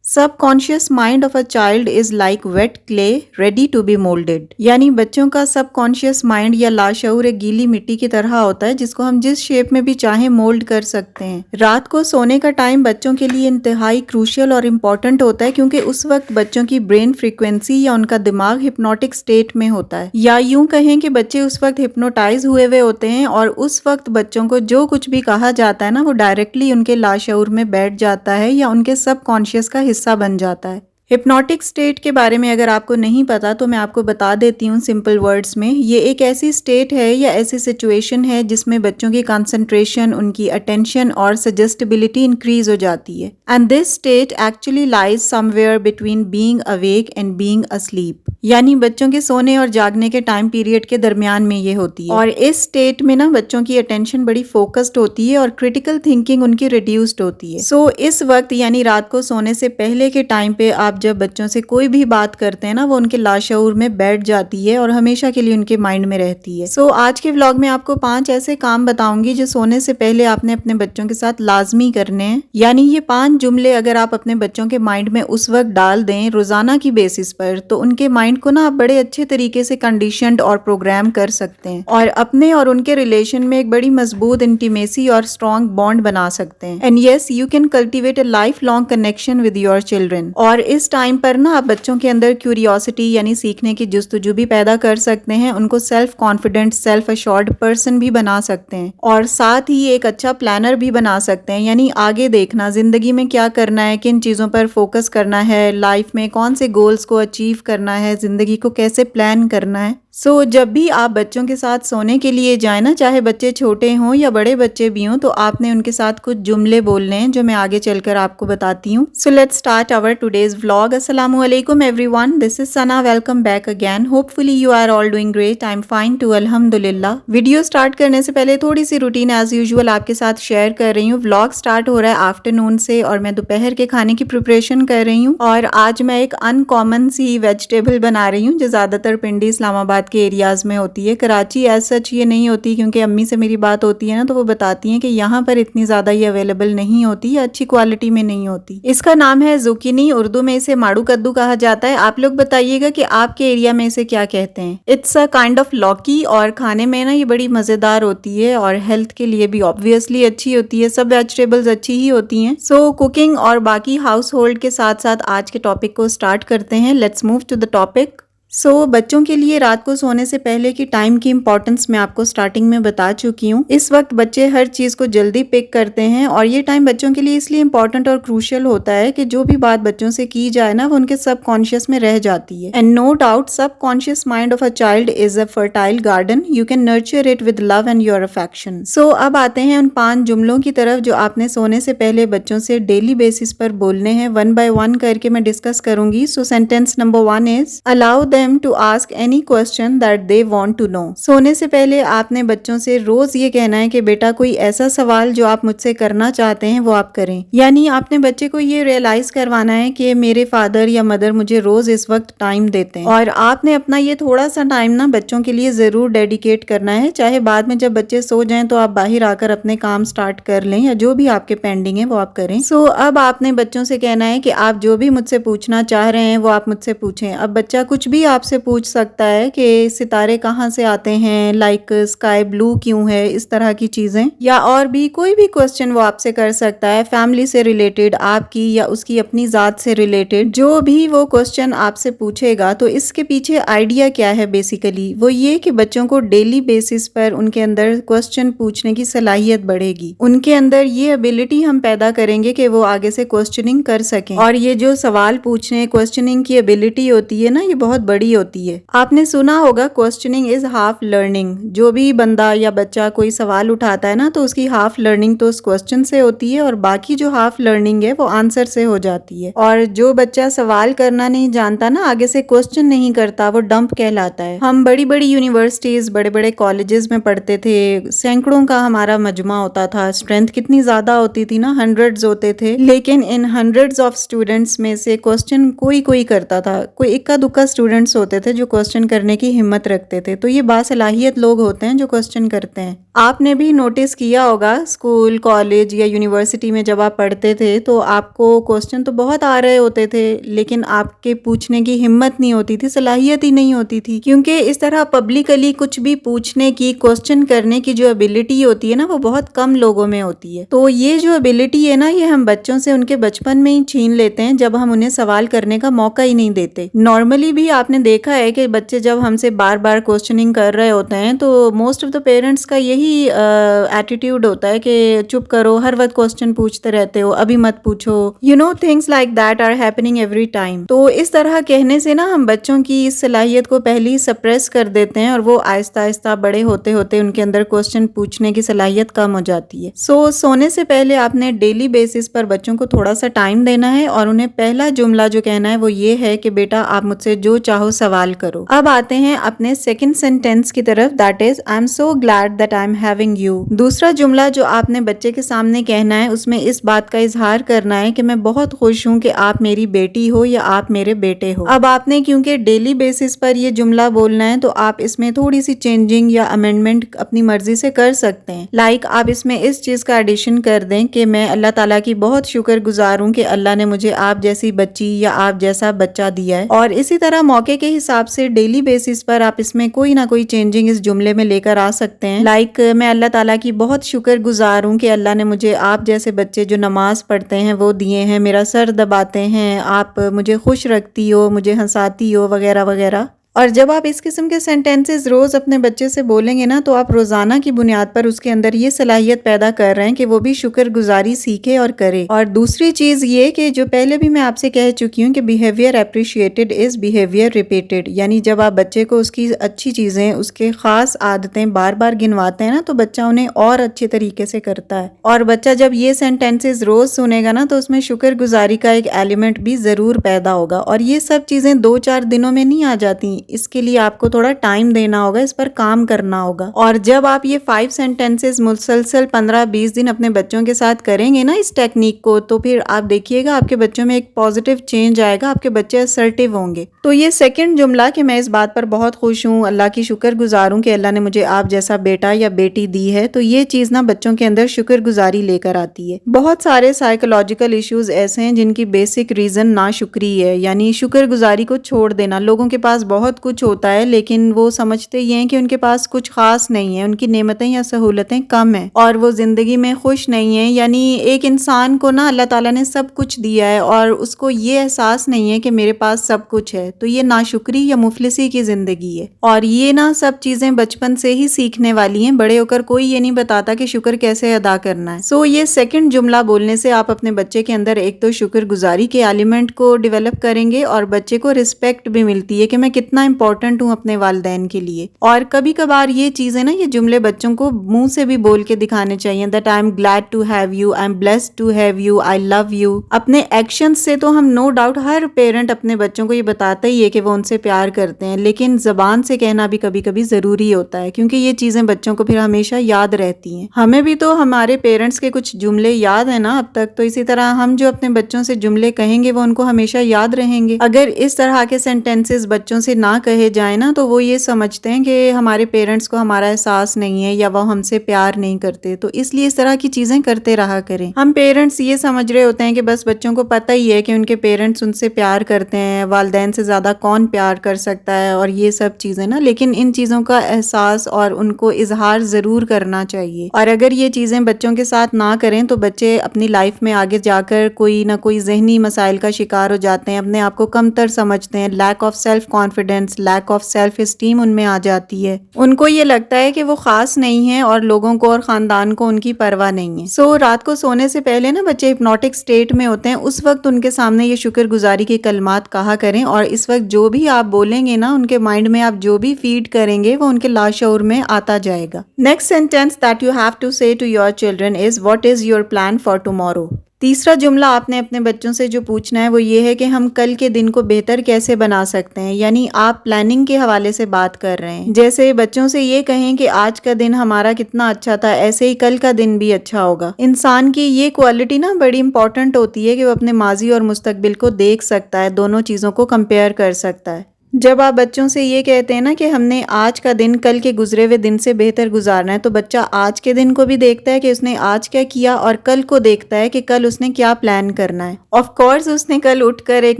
Sub conscious mind of a child is like wet clay ready to be moulded. یعنی بچوں کا سب conscious mind یا لاشعور ایک گیلی مٹی کی طرح ہوتا ہے جس کو ہم جس شیپ میں بھی چاہیں مولڈ کر سکتے ہیں. رات کو سونے کا ٹائم بچوں کے لیے انتہائی کروشل اور امپورٹنٹ ہوتا ہے کیونکہ اس وقت بچوں کی برین فریکوینسی یا ان کا دماغ ہپنوٹک سٹیٹ میں ہوتا ہے، یا یوں کہیں کہ بچے اس وقت ہپنوٹائز ہوئے ہوئے ہوتے ہیں اور اس وقت بچوں کو جو کچھ بھی کہا جاتا ہے نا وہ ڈائریکٹلی ان کے لاشعور میں بیٹھ جاتا ہے یا ان کے سب کانشیس کا حصہ بن جاتا ہے. ہپنوٹک سٹیٹ کے بارے میں اگر آپ کو نہیں پتا تو میں آپ کو بتا دیتی ہوں سمپل ورڈز میں. یہ ایک ایسی سٹیٹ ہے یا ایسی سچویشن ہے جس میں بچوں کی کنسنٹریشن، ان کی اٹینشن اور سجسٹیبلٹی انکریز ہو جاتی ہے. And this state actually لائز some where between being awake and being asleep. یعنی بچوں کے سونے اور جاگنے کے ٹائم پیریڈ کے درمیان میں یہ ہوتی ہے. اور اس سٹیٹ میں نا بچوں کی اٹینشن بڑی فوکسڈ ہوتی ہے اور کریٹیکل تھنکنگ ان کی ریڈیوسڈ ہوتی ہے. سو اس وقت یعنی رات کو سونے سے پہلے کے ٹائم پہ آپ جب بچوں سے کوئی بھی بات کرتے ہیں نا وہ ان کے لاشعور میں بیٹھ جاتی ہے اور ہمیشہ کے لیے ان کے مائنڈ میں رہتی ہے. سو آج کے ولاگ میں آپ کو 5 ایسے کام بتاؤں گی جو سونے سے پہلے آپ نے اپنے بچوں کے ساتھ لازمی کرنے ہیں. یعنی یہ 5 جملے اگر آپ اپنے بچوں کے مائنڈ میں اس وقت ڈال دیں روزانہ کی بیسس پر تو ان کے مائنڈ کو نا آپ بڑے اچھے طریقے سے کنڈیشنڈ اور پروگرام کر سکتے ہیں اور اپنے اور ان کے ریلیشن میں ایک بڑی مضبوط انٹیمیسی اور اسٹرانگ بانڈ بنا سکتے ہیں. And yes you can cultivate a life long connection with your children. اور اس ٹائم پر نا آپ بچوں کے اندر کیوریوسٹی یعنی سیکھنے کی جستجو بھی پیدا کر سکتے ہیں، ان کو self confident, self assured person بھی بنا سکتے ہیں اور ساتھ ہی ایک اچھا پلانر بھی بنا سکتے ہیں. یعنی آگے دیکھنا زندگی میں کیا کرنا ہے، کن چیزوں پر فوکس کرنا ہے، لائف میں کون سے گولز کو اچیو کرنا ہے، زندگی کو کیسے پلان کرنا ہے. سو جب بھی آپ بچوں کے ساتھ سونے کے لیے جائیں نا، چاہے بچے چھوٹے ہوں یا بڑے بچے بھی ہوں، تو آپ نے ان کے ساتھ کچھ جملے بولنے ہیں جو میں آگے چل کر آپ کو بتاتی ہوں. So let's start our today's vlog. السلام علیکم everyone, this is Sana. Welcome back again. Hopefully you are all doing great. I am fine too الحمدللہ. ویڈیو اسٹارٹ کرنے سے پہلے تھوڑی سی روٹین ایز یوزول آپ کے ساتھ شیئر کر رہی ہوں. ولاگ اسٹارٹ ہو رہا ہے آفٹرنون سے اور میں دوپہر کے کھانے کی پریپریشن کر رہی ہوں. اور آج میں ایک ان کامن سی ویجیٹیبل بنا رہی ہوں جو زیادہ تر پنڈی اسلام آباد کے ایریاز میں ہوتی ہے. کراچی ایز سچ یہ نہیں ہوتی کیونکہ امی سے میری بات ہوتی ہے نا تو وہ بتاتی ہیں کہ یہاں پر اتنی زیادہ یہ اویلیبل نہیں ہوتی یا اچھی کوالٹی میں نہیں ہوتی. اس کا نام ہے زوکینی، اردو میں اسے ماڑو کدو کہا جاتا ہے. آپ لوگ بتائیے گا کہ آپ کے ایریا میں اسے کیا کہتے ہیں. اٹس اے کائنڈ آف لوکی اور کھانے میں نا یہ بڑی مزیدار ہوتی ہے اور ہیلتھ کے لیے بھی obviously اچھی ہوتی ہے. سب ویجیٹیبلز اچھی ہی ہوتی ہیں. سو کوکنگ اور باقی ہاؤس ہولڈ کے ساتھ ساتھ آج کے ٹاپک کو سٹارٹ کرتے ہیں. Let's move to the topic. So بچوں کے لیے رات کو سونے سے پہلے کی ٹائم کی امپورٹنس میں آپ کو سٹارٹنگ میں بتا چکی ہوں. اس وقت بچے ہر چیز کو جلدی پک کرتے ہیں اور یہ ٹائم بچوں کے لیے اس لیے امپورٹنٹ اور کروشل ہوتا ہے کہ جو بھی بات بچوں سے کی جائے نا وہ ان کے سب کانشیس میں رہ جاتی ہے. اینڈ نو ڈاؤٹ سب conscious mind of a child is a fertile garden. You can nurture it with love and your affection. So اب آتے ہیں ان 5 جملوں کی طرف جو آپ نے سونے سے پہلے بچوں سے ڈیلی بیسس پر بولنے ہیں. 1 by 1 کر کے میں ڈسکس کروں گی. So sentence number 1 is allow them to ask any question that they want to know. سونے سے پہلے آپ نے بچوں سے روز یہ کہنا ہے کہ بیٹا کوئی ایسا سوال جو آپ مجھ سے کرنا چاہتے ہیں وہ آپ کریں. یعنی آپ نے بچے کو یہ ریئلائز کروانا ہے کہ میرے فادر یا مدر مجھے روز اس وقت ٹائم دیتے ہیں اور آپ نے اپنا یہ تھوڑا سا ٹائم نا بچوں کے لیے ضرور ڈیڈیکیٹ کرنا ہے. چاہے بعد میں جب بچے سو جائیں تو آپ باہر آ کر اپنے کام سٹارٹ کر لیں یا جو بھی آپ کے پینڈنگ ہے وہ آپ کریں. سو اب آپ نے بچوں سے کہنا ہے کہ آپ جو بھی مجھ سے پوچھنا چاہ رہے ہیں وہ آپ مجھ سے پوچھیں. اب بچہ کچھ بھی آپ سے پوچھ سکتا ہے کہ ستارے کہاں سے آتے ہیں، لائک اسکائی بلو کیوں ہے، اس طرح کی چیزیں، یا اور بھی کوئی بھی کوسچن وہ آپ سے کر سکتا ہے. فیملی سے ریلیٹڈ، آپ کی یا اس کی اپنی ذات سے ریلیٹڈ جو بھی وہ کوسچن آپ سے پوچھے گا. تو اس کے پیچھے آئیڈیا کیا ہے بیسیکلی وہ یہ کہ بچوں کو ڈیلی بیسس پر ان کے اندر کوسچن پوچھنے کی صلاحیت بڑھے گی. ان کے اندر یہ ابیلٹی ہم پیدا کریں گے کہ وہ آگے سے کوسچننگ کر سکیں. اور یہ جو سوال پوچھنے کوسچننگ کی ابیلٹی ہوتی ہے نا یہ بہت بڑی ہوتی ہے. آپ نے سنا ہوگا کوسچننگ از ہاف لرننگ. جو بھی بندہ یا بچہ کوئی سوال اٹھاتا ہے نا تو اس کی ہاف لرننگ تو اس کوسچن سے ہوتی ہے اور باقی جو ہاف لرننگ ہے وہ آنسر سے ہو جاتی ہے. اور جو بچہ سوال کرنا نہیں جانتا نا آگے سے کوسچن نہیں کرتا وہ ڈمپ کہلاتا ہے. ہم بڑی بڑی یونیورسٹیز بڑے بڑے کالجز میں پڑھتے تھے، سینکڑوں کا ہمارا مجمع ہوتا تھا، اسٹرینتھ کتنی زیادہ ہوتی تھی نا، ہنڈریڈز ہوتے تھے، لیکن ان ہنڈریڈز آف اسٹوڈنٹس میں سے کوسچن کوئی کرتا تھا. کوئی اکا دکا اسٹوڈنٹ اسٹوڈنٹس ہوتے تھے جو کوسچن کرنے کی ہمت رکھتے تھے. تو یہ باصلاحیت لوگ ہوتے ہیں جو کوسچن کرتے ہیں. آپ نے بھی نوٹس کیا ہوگا اسکول کالج یا یونیورسٹی میں جب آپ پڑھتے تھے تو آپ کو کوسچن تو بہت آ رہے ہوتے تھے لیکن آپ کے پوچھنے کی ہمت نہیں ہوتی تھی, صلاحیت ہی نہیں ہوتی تھی, کیونکہ اس طرح پبلکلی کچھ بھی پوچھنے کی کوسچن کرنے کی جو ایبلٹی ہوتی ہے نا وہ بہت کم لوگوں میں ہوتی ہے. تو یہ جو ایبلٹی ہے نا یہ ہم بچوں سے ان کے بچپن میں ہی چھین لیتے ہیں جب ہم انہیں سوال کرنے کا موقع ہی نہیں دیتے. نارملی بھی آپ نے دیکھا ہے کہ بچے جب ہم سے بار بار کوسچننگ کر رہے ہوتے ہیں تو موسٹ آف دا پیرنٹس کا یہی ایٹیٹیوڈ ہوتا ہے کہ چپ کرو, ہر وقت کوسچن پوچھتے رہتے ہو, ابھی مت پوچھو, things like that are happening every time. تو اس طرح کہنے سے نا ہم بچوں کی اس صلاحیت کو پہلے ہی سپریس کر دیتے ہیں اور وہ آہستہ آہستہ بڑے ہوتے ہوتے ان کے اندر کوسچن پوچھنے کی صلاحیت کم ہو جاتی ہے. سونے سے پہلے آپ نے ڈیلی بیسس پر بچوں کو تھوڑا سا ٹائم دینا ہے اور انہیں پہلا جملہ جو کہنا ہے وہ یہ ہے کہ بیٹا آپ مجھ سے جو چاہو سوال کرو. اب آتے ہیں اپنے سیکنڈ سینٹینس کی طرف, that is I am so glad that I am having you. دوسرا جملہ جو آپ نے بچے کے سامنے کہنا ہے اس میں اس بات کا اظہار کرنا ہے کہ میں بہت خوش ہوں کہ آپ میری بیٹی ہو یا آپ میرے بیٹے ہو. اب آپ نے کیونکہ ڈیلی بیسس پر یہ جملہ بولنا ہے تو آپ اس میں تھوڑی سی چینجنگ یا امینڈمنٹ اپنی مرضی سے کر سکتے ہیں. لائک آپ اس میں اس چیز کا ایڈیشن کر دیں کہ میں اللہ تعالیٰ کی بہت شکر گزار ہوں کہ اللہ نے مجھے آپ جیسی بچی یا آپ جیسا بچہ دیا ہے. اور اسی طرح موقع کے حساب سے ڈیلی بیسس پر آپ اس میں کوئی نہ کوئی چینجنگ اس جملے میں لے کر آ سکتے ہیں. لائک میں اللہ تعالیٰ کی بہت شکر گزار ہوں کہ اللہ نے مجھے آپ جیسے بچے جو نماز پڑھتے ہیں وہ دیے ہیں, میرا سر دباتے ہیں, آپ مجھے خوش رکھتی ہو, مجھے ہنساتی ہو, وغیرہ وغیرہ. اور جب آپ اس قسم کے سینٹینسز روز اپنے بچے سے بولیں گے نا تو آپ روزانہ کی بنیاد پر اس کے اندر یہ صلاحیت پیدا کر رہے ہیں کہ وہ بھی شکر گزاری سیکھے اور کرے. اور دوسری چیز یہ کہ جو پہلے بھی میں آپ سے کہہ چکی ہوں کہ behaviour appreciated is behaviour repeated, یعنی جب آپ بچے کو اس کی اچھی چیزیں, اس کے خاص عادتیں بار بار گنواتے ہیں نا تو بچہ انہیں اور اچھے طریقے سے کرتا ہے. اور بچہ جب یہ سینٹینسز روز سنے گا نا تو اس میں شکر گزاری کا ایک ایلیمنٹ بھی ضرور پیدا ہوگا. اور یہ سب چیزیں 2-4 دنوں میں نہیں آ جاتی, اس کے لیے آپ کو تھوڑا ٹائم دینا ہوگا, اس پر کام کرنا ہوگا. اور جب آپ یہ 5 سینٹینسز مسلسل 15-20 دن اپنے بچوں کے ساتھ کریں گے نا اس ٹیکنیک کو, تو پھر آپ دیکھیے گا آپ کے بچوں میں ایک پازیٹیو چینج آئے گا, آپ کے بچے اسرٹیو ہوں گے. تو یہ سیکنڈ جملہ کہ میں اس بات پر بہت خوش ہوں, اللہ کی شکر گزار ہوں کہ اللہ نے مجھے آپ جیسا بیٹا یا بیٹی دی ہے, تو یہ چیز نا بچوں کے اندر شکر گزاری لے کر آتی ہے. بہت سارے سائیکولوجیکل ایشوز ایسے ہیں جن کی بیسک ریزن ناشکری ہے, یعنی شکر گزاری کو چھوڑ دینا. لوگوں کے پاس بہت کچھ ہوتا ہے لیکن وہ سمجھتے یہ ہیں کہ ان کے پاس کچھ خاص نہیں ہے, ان کی نعمتیں یا سہولتیں کم ہیں اور وہ زندگی میں خوش نہیں ہیں. یعنی ایک انسان کو نا اللہ تعالیٰ نے سب کچھ دیا ہے اور اس کو یہ احساس نہیں ہے کہ میرے پاس سب کچھ ہے, تو یہ ناشکری یا مفلسی کی زندگی ہے. اور یہ نا سب چیزیں بچپن سے ہی سیکھنے والی ہیں, بڑے ہو کر کوئی یہ نہیں بتاتا کہ شکر کیسے ادا کرنا ہے. یہ سیکنڈ جملہ بولنے سے آپ اپنے بچے کے اندر ایک تو شکر گزاری کے ایلیمنٹ کو ڈیولپ کریں گے اور بچے کو رسپیکٹ بھی ملتی ہے کہ میں کتنا امپورٹنٹ ہوں اپنے والدین کے لیے. اور کبھی کبھار یہ چیزیں نا, یہ جملے بچوں کو منہ سے بھی بول کے دکھانے چاہیے, that I am glad to have you, I am blessed to have you, I love you. اپنے ایکشن سے تو ہم نو ڈاؤٹ ہر پیرنٹ اپنے بچوں کو یہ بتاتا ہی ہے کہ وہ ان سے پیار کرتے ہیں, لیکن زبان سے کہنا بھی کبھی کبھی ضروری ہوتا ہے کیونکہ یہ چیزیں بچوں کو پھر ہمیشہ یاد رہتی ہیں. ہمیں بھی تو ہمارے پیرنٹس کے کچھ جملے یاد ہیں نا اب تک, تو اسی طرح ہم جو اپنے بچوں سے جملے کہیں گے وہ ان کو ہمیشہ یاد رہیں گے. اگر اس طرح کے سینٹینسز بچوں سے نہ کہے جائیں نا تو وہ یہ سمجھتے ہیں کہ ہمارے پیرنٹس کو ہمارا احساس نہیں ہے یا وہ ہم سے پیار نہیں کرتے, تو اس لیے اس طرح کی چیزیں کرتے رہا کریں. ہم پیرنٹس یہ سمجھ رہے ہوتے ہیں کہ بس بچوں کو پتہ ہی ہے کہ ان کے پیرنٹس ان سے پیار کرتے ہیں, والدین سے زیادہ کون پیار کر سکتا ہے اور یہ سب چیزیں نا, لیکن ان چیزوں کا احساس اور ان کو اظہار ضرور کرنا چاہیے. اور اگر یہ چیزیں بچوں کے ساتھ نہ کریں تو بچے اپنی لائف میں آگے جا کر کوئی نہ کوئی ذہنی مسائل کا شکار ہو جاتے ہیں, اپنے آپ کو کمتر سمجھتے ہیں, lack of self confidence, lack of self esteem ان میں آ جاتی ہے. ان کو یہ لگتا ہے کہ وہ خاص نہیں ہیں اور لوگوں کو اور خاندان کو ان کی پرواہ نہیں ہے. رات کو سونے سے پہلے نا بچے ہپنوٹک سٹیٹ میں ہوتے ہیں, اس وقت ان کے سامنے یہ شکر گزاری کے کلمات کہا کریں اور اس وقت جو بھی آپ بولیں گے نا ان کے مائنڈ میں آپ جو بھی فیڈ کریں گے وہ ان کے لاشعور میں آتا جائے گا. Next sentence that you have to say to your children is what is your plan for tomorrow. تیسرا جملہ آپ نے اپنے بچوں سے جو پوچھنا ہے وہ یہ ہے کہ ہم کل کے دن کو بہتر کیسے بنا سکتے ہیں, یعنی آپ پلاننگ کے حوالے سے بات کر رہے ہیں. جیسے بچوں سے یہ کہیں کہ آج کا دن ہمارا کتنا اچھا تھا, ایسے ہی کل کا دن بھی اچھا ہوگا. انسان کی یہ کوالٹی نا بڑی امپورٹنٹ ہوتی ہے کہ وہ اپنے ماضی اور مستقبل کو دیکھ سکتا ہے, دونوں چیزوں کو کمپیئر کر سکتا ہے. جب آپ بچوں سے یہ کہتے ہیں نا کہ ہم نے آج کا دن کل کے گزرے ہوئے دن سے بہتر گزارنا ہے، تو بچہ آج کے دن کو بھی دیکھتا ہے کہ اس نے آج کیا کیا اور کل کو دیکھتا ہے کہ کل اس نے کیا پلان کرنا ہے۔ آف کورس اس نے کل اٹھ کر ایک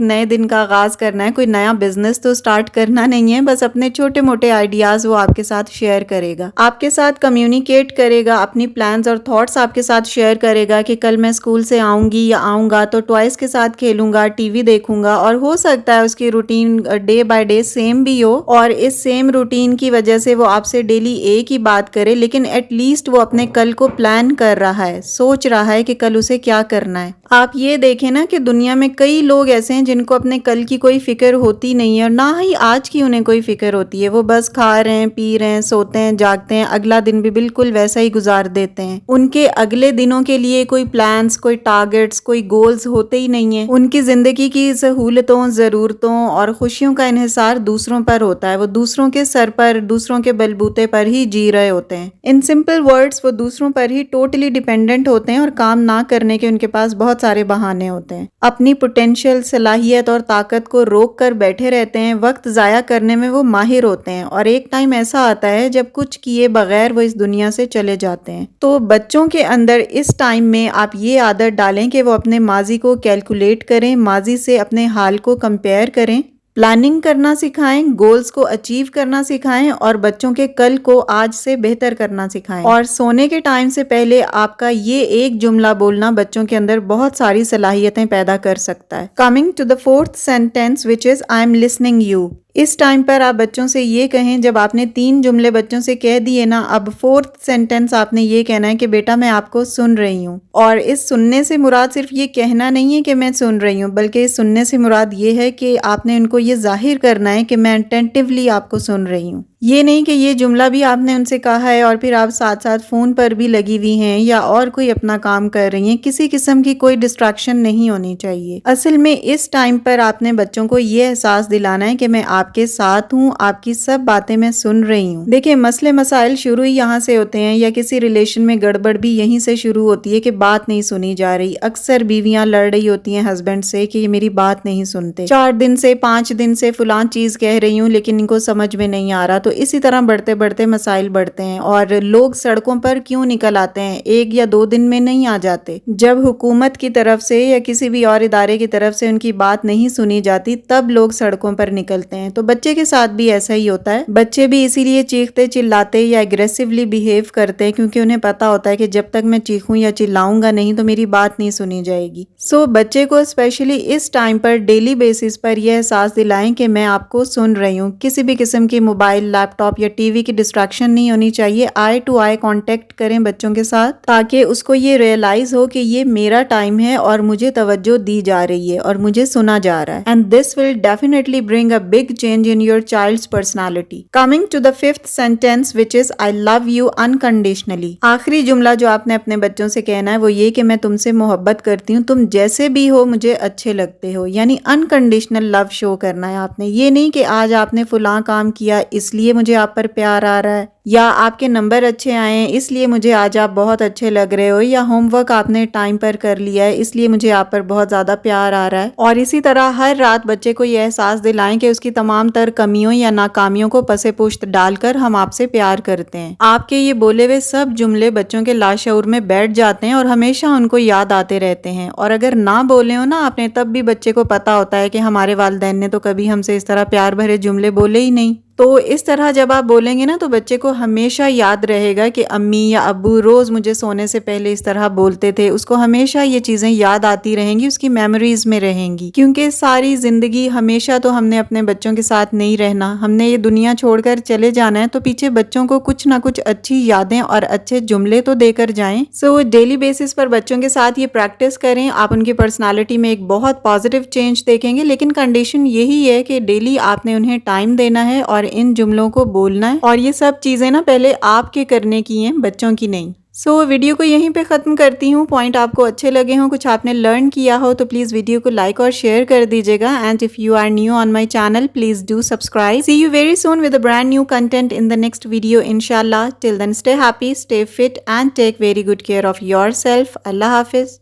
نئے دن کا آغاز کرنا ہے، کوئی نیا بزنس تو سٹارٹ کرنا نہیں ہے، بس اپنے چھوٹے موٹے آئیڈیاز وہ آپ کے ساتھ شیئر کرے گا، آپ کے ساتھ کمیونیکیٹ کرے گا، اپنی پلانز اور تھاٹس آپ کے ساتھ شیئر کرے گا کہ کل میں اسکول سے آؤں گی یا آؤں گا تو ٹوائز کے ساتھ کھیلوں گا، ٹی وی دیکھوں گا، اور ہو سکتا ہے اس کی routine day by day same بھی ہو، اور اس سیم روٹین کی وجہ سے وہ آپ سے ڈیلی ایک ہی بات کرے، لیکن ایٹ لیسٹ وہ اپنے کل کو پلان کر رہا ہے، سوچ رہا ہے کہ کل اسے کیا کرنا ہے۔ آپ یہ دیکھیں نا کہ دنیا میں کئی لوگ ایسے ہیں جن کو اپنے کل کی کوئی فکر ہوتی نہیں ہے، اور نہ ہی آج کی انہیں کوئی فکر ہوتی ہے، وہ بس کھا رہے ہیں، پی رہے ہیں، سوتے ہیں، جاگتے ہیں، اگلا دن بھی بالکل ویسا ہی گزار دیتے ہیں۔ ان کے اگلے دنوں کے لیے کوئی پلانز، کوئی ٹارگٹس، کوئی گولز ہوتے ہی نہیں ہیں۔ ان کی زندگی کی سہولتوں، ضرورتوں اور خوشیوں کا انحصار دوسروں پر ہوتا ہے، وہ دوسروں کے سر پر، دوسروں کے بلبوتے پر ہی جی رہے ہوتے ہیں۔ ان سمپل ورڈز، وہ دوسروں پر ہی ٹوٹلی ڈیپینڈنٹ ہوتے ہیں، اور کام نہ کرنے کے ان کے پاس بہت سارے بہانے ہوتے ہیں۔ اپنی پوٹینشیل، صلاحیت اور طاقت کو روک کر بیٹھے رہتے ہیں، وقت ضائع کرنے میں وہ ماہر ہوتے ہیں، اور ایک ٹائم ایسا آتا ہے جب کچھ کیے بغیر وہ اس دنیا سے چلے جاتے ہیں۔ تو بچوں کے اندر اس ٹائم میں آپ یہ عادت ڈالیں کہ وہ اپنے ماضی کو کیلکولیٹ کریں، ماضی سے اپنے حال کو کمپیئر کریں، پلاننگ کرنا سکھائیں، گولز کو اچیو کرنا سکھائیں، اور بچوں کے کل کو آج سے بہتر کرنا سکھائیں۔ اور سونے کے ٹائم سے پہلے آپ کا یہ ایک جملہ بولنا بچوں کے اندر بہت ساری صلاحیتیں پیدا کر سکتا ہے۔ Coming to the fourth sentence which is I am listening you۔ اس ٹائم پر آپ بچوں سے یہ کہیں، جب آپ نے 3 جملے بچوں سے کہہ دیے نا، اب 4th سینٹنس آپ نے یہ کہنا ہے کہ بیٹا میں آپ کو سن رہی ہوں۔ اور اس سننے سے مراد صرف یہ کہنا نہیں ہے کہ میں سن رہی ہوں، بلکہ اس سننے سے مراد یہ ہے کہ آپ نے ان کو یہ ظاہر کرنا ہے کہ میں اٹینٹیولی آپ کو سن رہی ہوں۔ یہ نہیں کہ یہ جملہ بھی آپ نے ان سے کہا ہے اور پھر آپ ساتھ ساتھ فون پر بھی لگی ہوئی ہیں یا اور کوئی اپنا کام کر رہی ہیں، کسی قسم کی کوئی ڈسٹریکشن نہیں ہونی چاہیے۔ اصل میں اس ٹائم پر آپ نے بچوں کو یہ احساس دلانا ہے کہ میں آپ کے ساتھ ہوں، آپ کی سب باتیں میں سن رہی ہوں۔ دیکھیں، مسئلے مسائل شروع ہی یہاں سے ہوتے ہیں، یا کسی ریلیشن میں گڑبڑ بھی یہیں سے شروع ہوتی ہے کہ بات نہیں سنی جا رہی۔ اکثر بیویاں لڑ رہی ہوتی ہیں ہسبینڈ سے کہ یہ میری بات نہیں سنتے، 4 دن سے 5 دن سے فلاں چیز کہہ رہی ہوں لیکن ان کو سمجھ میں نہیں آ رہا۔ تو اسی طرح بڑھتے بڑھتے مسائل بڑھتے ہیں، اور لوگ سڑکوں پر کیوں نکل آتے ہیں؟ 1 یا 2 دن میں نہیں آ جاتے۔ جب حکومت کی طرف سے یا کسی بھی اور ادارے کی طرف سے ان کی بات نہیں سنی جاتی، تب لوگ سڑکوں پر نکلتے ہیں۔ تو بچے کے ساتھ بھی ایسا ہی ہوتا ہے، بچے بھی اسی لیے چیختے چلاتے یا اگریسیولی بیہیو کرتے ہیں کیونکہ انہیں پتا ہوتا ہے کہ جب تک میں چیخوں یا چلاؤں گا نہیں تو میری بات نہیں سنی جائے گی۔ سو بچے کو اسپیشلی اس ٹائم پر ڈیلی بیسس پر یہ احساس دلائیں کہ میں آپ کو سن رہی ہوں۔ کسی بھی قسم کی موبائل، لیپ ٹاپ یا ٹی وی کی ڈسٹریکشن نہیں ہونی چاہیے۔ آئی ٹو آئی کانٹیکٹ کریں بچوں کے ساتھ تاکہ اس کو یہ ریئلائز ہو کہ یہ میرا ٹائم ہے اور مجھے توجہ دی جا رہی ہے اور مجھے سنا جا رہا ہے۔ And this will definitely bring a big change in your child's personality۔ Coming to the 5th sentence which is I love you unconditionally۔ آخری جملہ جو آپ نے اپنے بچوں سے کہنا ہے وہ یہ کہ میں تم سے محبت کرتی ہوں، تم جیسے بھی ہو مجھے اچھے لگتے ہو، یعنی انکنڈیشنل لو شو کرنا ہے آپ نے۔ یہ نہیں کہ آج آپ نے فلاں کام کیا اس لیے مجھے آپ پر پیار آ رہا ہے، یا آپ کے نمبر اچھے آئے ہیں اس لیے مجھے آج آپ بہت اچھے لگ رہے ہو، یا ہوم ورک آپ نے ٹائم پر کر لیا ہے اس لیے مجھے آپ پر بہت زیادہ پیار آ رہا ہے۔ اور اسی طرح ہر رات بچے کو یہ احساس دلائیں کہ اس کی تمام تر کمیوں یا ناکامیوں کو پسے پشت ڈال کر ہم آپ سے پیار کرتے ہیں۔ آپ کے یہ بولے ہوئے سب جملے بچوں کے لاشعور میں بیٹھ جاتے ہیں اور ہمیشہ ان کو یاد آتے رہتے ہیں، اور اگر نہ بولے ہو نا آپ نے تب بھی بچے کو پتا ہوتا ہے کہ ہمارے والدین نے تو کبھی ہم سے اس طرح پیار بھرے جملے بولے ہی نہیں۔ تو اس طرح جب آپ بولیں گے نا تو بچے کو ہمیشہ یاد رہے گا کہ امی یا ابو روز مجھے سونے سے پہلے اس طرح بولتے تھے، اس کو ہمیشہ یہ چیزیں یاد آتی رہیں گی، اس کی میموریز میں رہیں گی۔ کیونکہ ساری زندگی ہمیشہ تو ہم نے اپنے بچوں کے ساتھ نہیں رہنا، ہم نے یہ دنیا چھوڑ کر چلے جانا ہے، تو پیچھے بچوں کو کچھ نہ کچھ اچھی یادیں اور اچھے جملے تو دے کر جائیں۔ سو ڈیلی بیسس پر بچوں کے ساتھ یہ پریکٹس کریں، آپ ان کی پرسنالٹی میں ایک بہت پازیٹیو چینج دیکھیں گے، لیکن کنڈیشن یہی ہے کہ ڈیلی آپ نے انہیں ٹائم دینا ہے اور ان جملوں کو بولنا ہے، اور یہ سب چیزیں نا پہلے آپ کے کرنے کی ہیں، بچوں کی نہیں۔ سو ویڈیو کو یہیں پہ ختم کرتی ہوں۔ پوائنٹ آپ کو اچھے لگے ہوں، کچھ آپ نے لرن کیا ہو تو پلیز ویڈیو کو لائک اور شیئر کر دیجیے گا، and if you are new on my channel please do subscribe. See you very soon with a brand new content in the next video انشاءاللہ۔ Till then stay happy, stay fit and take very good care of your self. اللہ حافظ۔